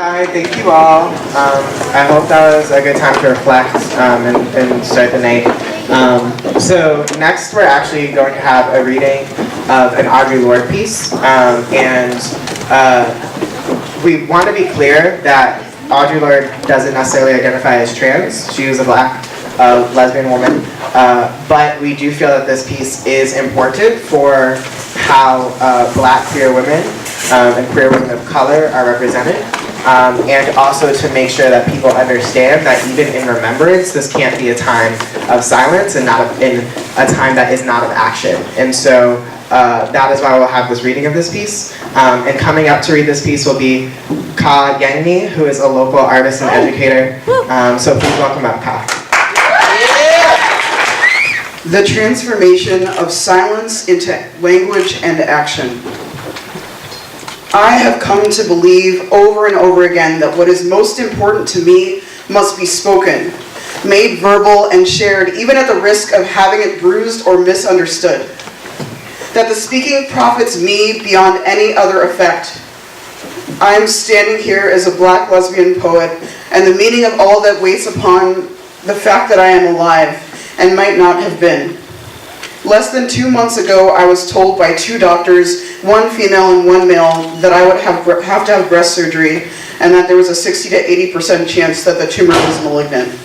Hi, thank you all. I hope that was a good time to reflect and start the night. So next we're actually going to have a reading of an Audre Lorde piece. We want to be clear that Audre Lorde doesn't necessarily identify as trans. She was a black lesbian woman. But we do feel that this piece is important for how black queer women and queer women of color are represented. And also to make sure that people understand that even in remembrance, this can't be a time of silence and not in a time that is not of action. And so that is why we'll have this reading of this piece. And coming up to read this piece will be Cod Getting Me, who is a local artist and educator. So please welcome up Cod. The transformation of silence into language and action. I have come to believe over and over again that what is most important to me must be spoken, made verbal and shared, even at the risk of having it bruised or misunderstood. That the speaking profits me beyond any other effect. I am standing here as a black lesbian poet, and the meaning of all that waits upon the fact that I am alive and might not have been. Less than 2 months ago, I was told by 2 doctors, one female and one male, that I would have to have breast surgery and that there was a 60 to 80% chance that the tumor was malignant.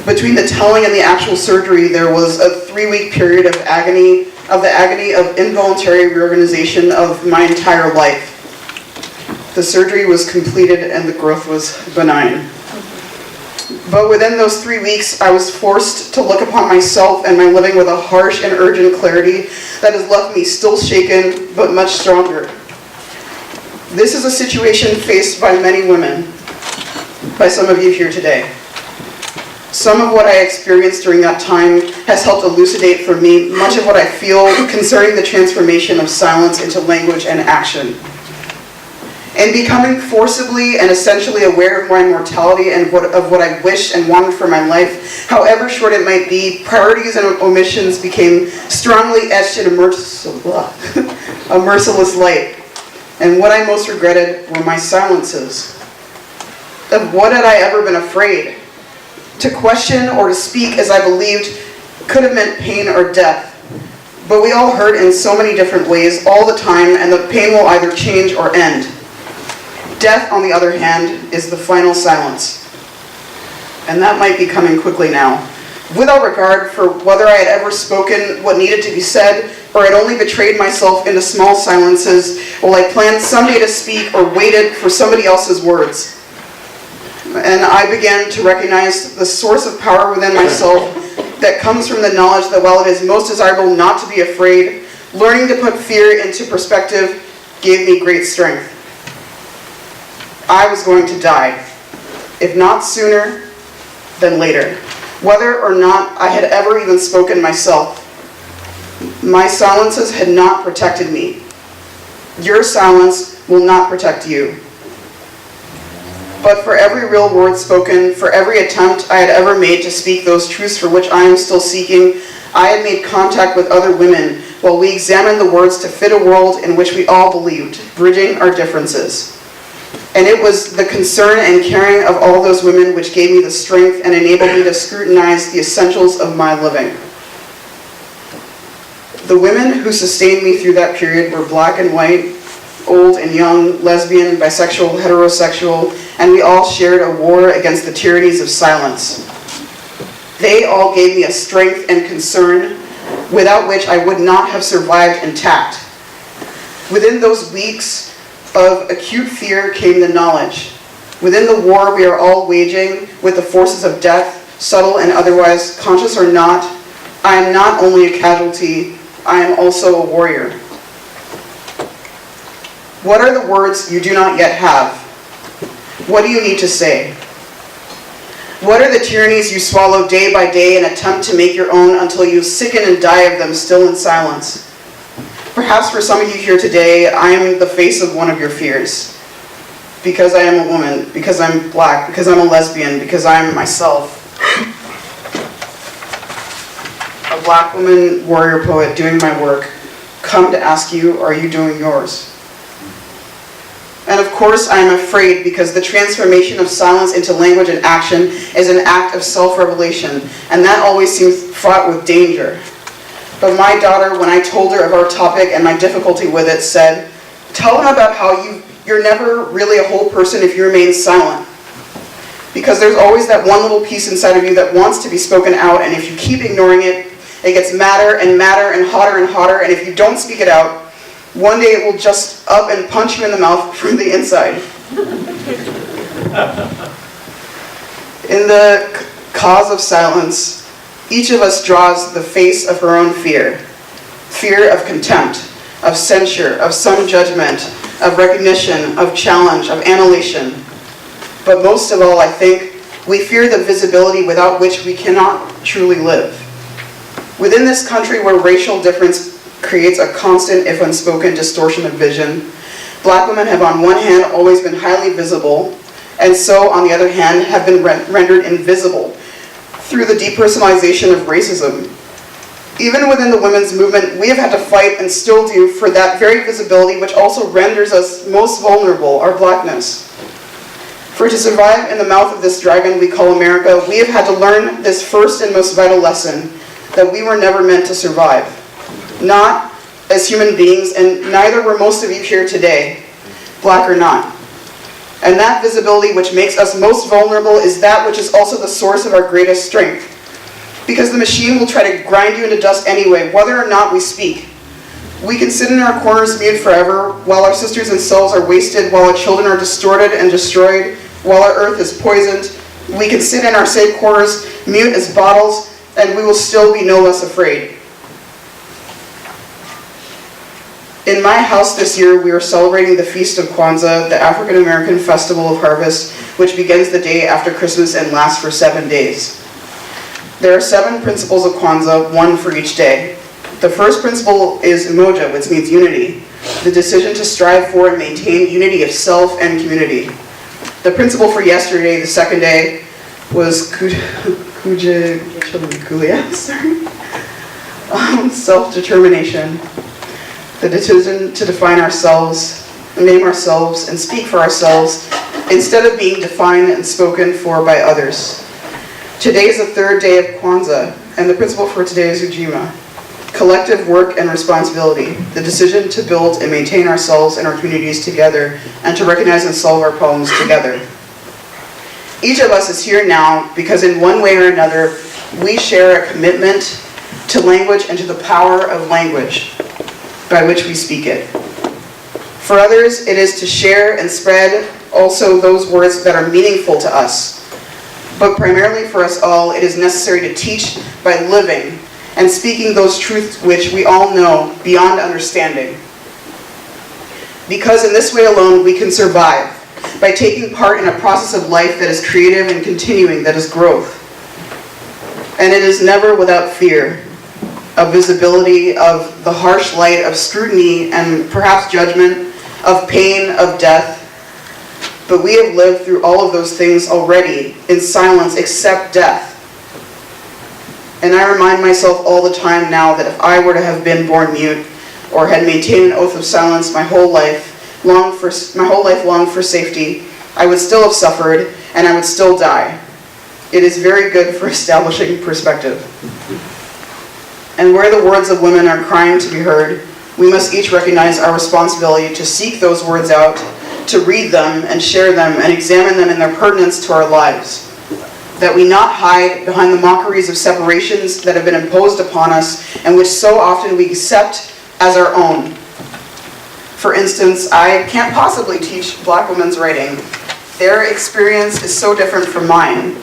Between the telling and the actual surgery, there was a 3-week period of the agony of involuntary reorganization of my entire life. The surgery was completed and the growth was benign. But within those 3 weeks, I was forced to look upon myself and my living with a harsh and urgent clarity that has left me still shaken, but much stronger. This is a situation faced by many women, by some of you here today. Some of what I experienced during that time has helped elucidate for me much of what I feel concerning the transformation of silence into language and action. In becoming forcibly and essentially aware of my mortality and of what I wished and wanted for my life, however short it might be, priorities and omissions became strongly etched in a merciless light. And what I most regretted were my silences. Of what had I ever been afraid? To question or to speak, as I believed, could have meant pain or death. But we all hurt in so many different ways all the time, and the pain will either change or end. Death, on the other hand, is the final silence. And that might be coming quickly now. Without regard for whether I had ever spoken what needed to be said, or had only betrayed myself into small silences, while I planned someday to speak or waited for somebody else's words. And I began to recognize the source of power within myself that comes from the knowledge that while it is most desirable not to be afraid, learning to put fear into perspective gave me great strength. I was going to die, if not sooner, then later. Whether or not I had ever even spoken myself, my silences had not protected me. Your silence will not protect you. But for every real word spoken, for every attempt I had ever made to speak those truths for which I am still seeking, I had made contact with other women while we examined the words to fit a world in which we all believed, bridging our differences. And it was the concern and caring of all those women which gave me the strength and enabled me to scrutinize the essentials of my living. The women who sustained me through that period were black and white, old and young, lesbian, bisexual, heterosexual, and we all shared a war against the tyrannies of silence. They all gave me a strength and concern without which I would not have survived intact. Within those weeks of acute fear came the knowledge. Within the war we are all waging with the forces of death, subtle and otherwise, conscious or not, I am not only a casualty, I am also a warrior. What are the words you do not yet have? What do you need to say? What are the tyrannies you swallow day by day and attempt to make your own until you sicken and die of them still in silence? Perhaps for some of you here today, I am the face of one of your fears. Because I am a woman, because I'm black, because I'm a lesbian, because I'm myself. A black woman warrior poet doing my work, come to ask you, are you doing yours? And of course I am afraid, because the transformation of silence into language and action is an act of self-revelation, and that always seems fraught with danger. But my daughter, when I told her of our topic and my difficulty with it, said, "Tell them about how you're never really a whole person if you remain silent. Because there's always that one little piece inside of you that wants to be spoken out, and if you keep ignoring it, it gets madder and madder and hotter, and if you don't speak it out, one day it will just up and punch you in the mouth from the inside." In the cause of silence, each of us draws the face of her own fear. Fear of contempt, of censure, of some judgment, of recognition, of challenge, of annihilation. But most of all, I think, we fear the visibility without which we cannot truly live. Within this country where racial difference creates a constant, if unspoken, distortion of vision, Black women have on one hand always been highly visible, and so on the other hand have been rendered invisible through the depersonalization of racism. Even within the women's movement, we have had to fight, and still do, for that very visibility which also renders us most vulnerable, our Blackness. For to survive in the mouth of this dragon we call America, we have had to learn this first and most vital lesson, that we were never meant to survive. Not as human beings, and neither were most of you here today, Black or not. And that visibility which makes us most vulnerable is that which is also the source of our greatest strength. Because the machine will try to grind you into dust anyway, whether or not we speak. We can sit in our corners mute forever, while our sisters and selves are wasted, while our children are distorted and destroyed, while our earth is poisoned. We can sit in our safe corners mute as bottles, and we will still be no less afraid. In my house this year, we are celebrating the Feast of Kwanzaa, the African American Festival of Harvest, which begins the day after Christmas and lasts for 7 days. There are 7 principles of Kwanzaa, one for each day. The first principle is umoja, which means unity, the decision to strive for and maintain unity of self and community. The principle for yesterday, the second day, was self-determination. The decision to define ourselves, name ourselves, and speak for ourselves, instead of being defined and spoken for by others. Today is the third day of Kwanzaa, and the principle for today is Ujima. Collective work and responsibility, the decision to build and maintain ourselves and our communities together, and to recognize and solve our problems together. Each of us is here now because in one way or another, we share a commitment to language and to the power of language by which we speak it. For others, it is to share and spread also those words that are meaningful to us. But primarily for us all, it is necessary to teach by living and speaking those truths which we all know beyond understanding. Because in this way alone, we can survive, by taking part in a process of life that is creative and continuing, that is growth. And it is never without fear of visibility, of the harsh light, of scrutiny and perhaps judgment, of pain, of death. But we have lived through all of those things already in silence, except death. And I remind myself all the time now that if I were to have been born mute, or had maintained an oath of silence my whole life long for safety, I would still have suffered, and I would still die. It is very good for establishing perspective. And where the words of women are crying to be heard, we must each recognize our responsibility to seek those words out, to read them and share them and examine them in their pertinence to our lives. That we not hide behind the mockeries of separations that have been imposed upon us and which so often we accept as our own. For instance, I can't possibly teach Black women's writing. Their experience is so different from mine.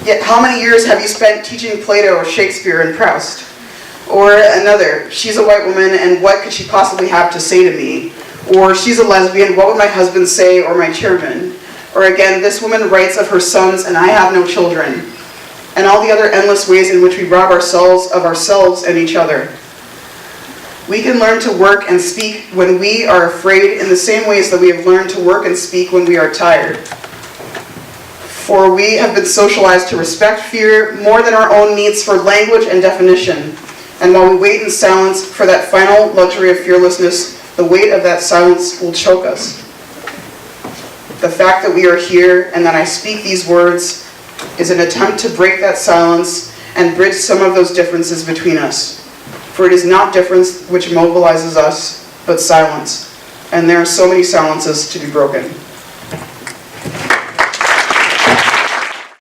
Yet how many years have you spent teaching Plato or Shakespeare and Proust? Or another, she's a white woman and what could she possibly have to say to me? Or she's a lesbian, what would my husband say, or my chairman? Or again, this woman writes of her sons and I have no children. And all the other endless ways in which we rob ourselves of ourselves and each other. We can learn to work and speak when we are afraid in the same ways that we have learned to work and speak when we are tired. For we have been socialized to respect fear more than our own needs for language and definition. And while we wait in silence for that final luxury of fearlessness, the weight of that silence will choke us. The fact that we are here and that I speak these words is an attempt to break that silence and bridge some of those differences between us. For it is not difference which mobilizes us, but silence. And there are so many silences to be broken.